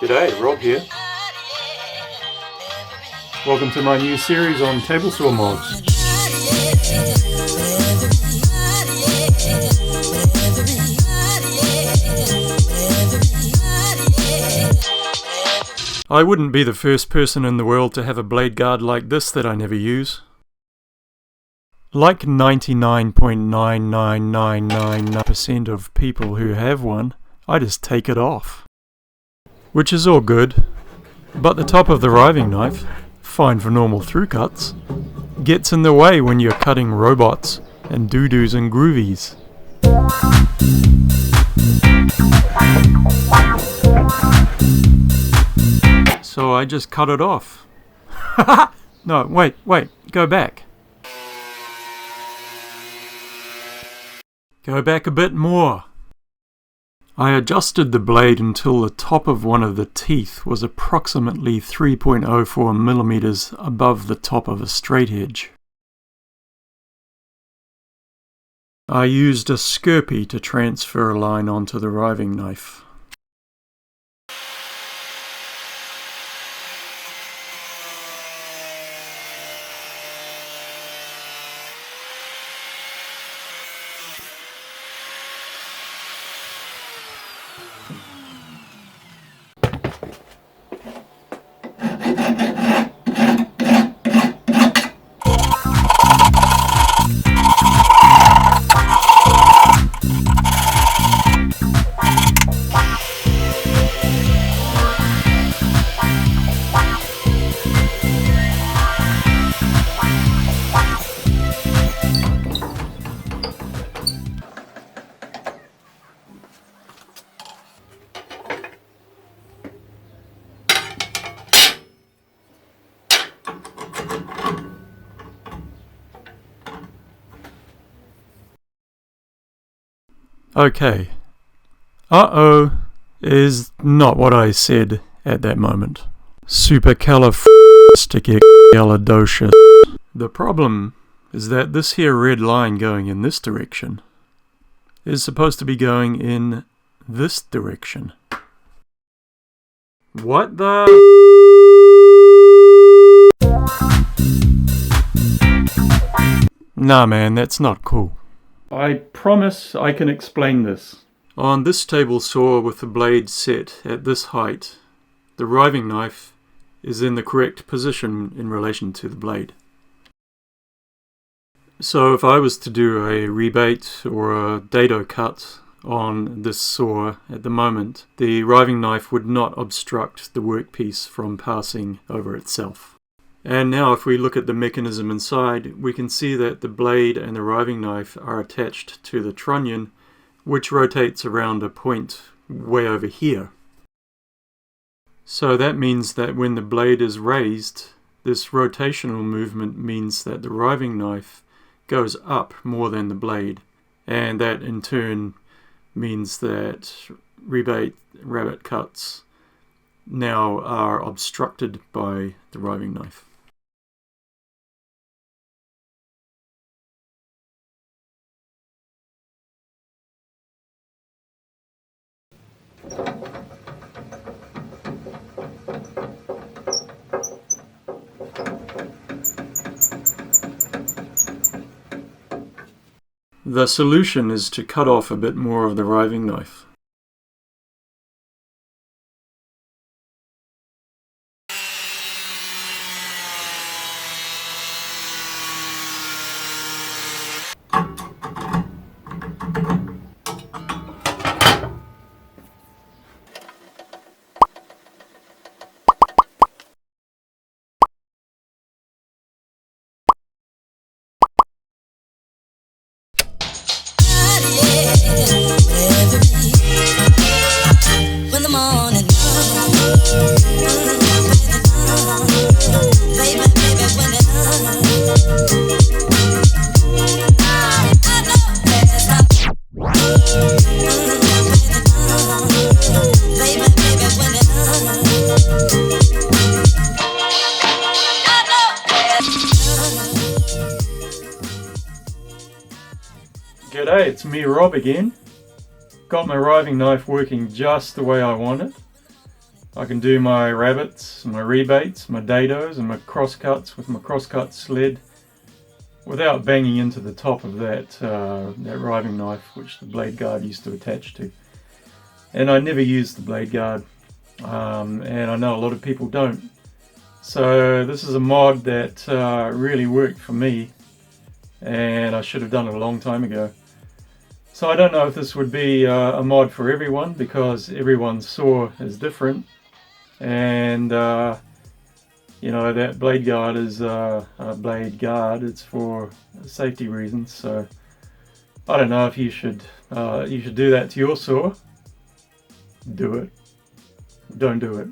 G'day, Rob here. Welcome to my new series on table saw mods. I wouldn't be the first person in the world to have a blade guard like this that I never use. Like 99.99999% of people who have one, I just take it off. Which is all good, but the top of the riving knife, fine for normal through cuts, gets in the way when you're cutting robots and doo-doos and groovies. So I just cut it off. No, wait, go back. Go back a bit more. I adjusted the blade until the top of one of the teeth was approximately 3.04 millimeters above the top of a straight edge. I used a Skerpie to transfer a line onto the riving knife. Okay. Uh-oh is not what I said at that moment. Supercalifragisticexpialidocious. The problem is that this here red line going in this direction is supposed to be going in this direction. What the? Nah man, that's not cool. I promise I can explain this. On this table saw with the blade set at this height, the riving knife is in the correct position in relation to the blade. So if I was to do a rebate or a dado cut on this saw at the moment, the riving knife would not obstruct the workpiece from passing over itself. And now if we look at the mechanism inside, we can see that the blade and the riving knife are attached to the trunnion, which rotates around a point way over here. So that means that when the blade is raised, this rotational movement means that the riving knife goes up more than the blade, and that in turn means that rebate rabbit cuts now are obstructed by the riving knife. The solution is to cut off a bit more of the riving knife. G'day, it's me Rob again. Got my riving knife working just the way I want it. I can do my rabbets, my rebates, my dadoes, and my crosscuts with my crosscut sled without banging into the top of that riving knife, which the blade guard used to attach to. And I never used the blade guard, and I know a lot of people don't. So this is a mod that really worked for me, and I should have done it a long time ago. So I don't know if this would be a mod for everyone, because everyone's saw is different, and you know, that blade guard is a blade guard. It's for safety reasons. So I don't know if you should do that to your saw. Do it. Don't do it.